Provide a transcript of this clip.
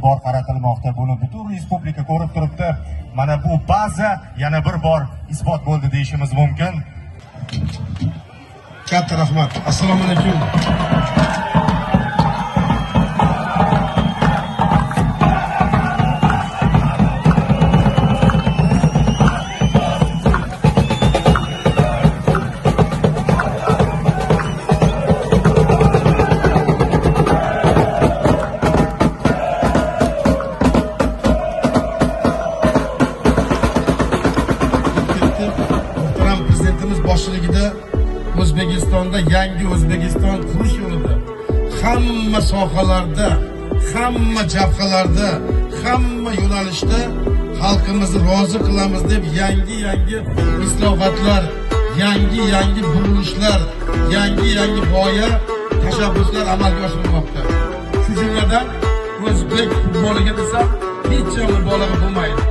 e'tibor qaratilmoqda. Buni butun respublika ko'rib turibdi. Mana bu baza yana bir bor isbot bo'ldi deyishimiz mumkin. Katta rahmat. Assalomu alaykum. Muhtaram prezidentimiz boshchiligida O'zbekistonda yangi O'zbekiston qurish yo'lida hamma sohalarda, hamma jabhalarda, hamma yo'nalishda xalqimizni rozi qilamiz deb yangi islohotlar, yangi burilishlar, yangi g'oya, tashabbuslar amalga oshirilmoqda. Shu jumladan o'zbek futboliga desam, hech mubolag'a bo'lmaydi.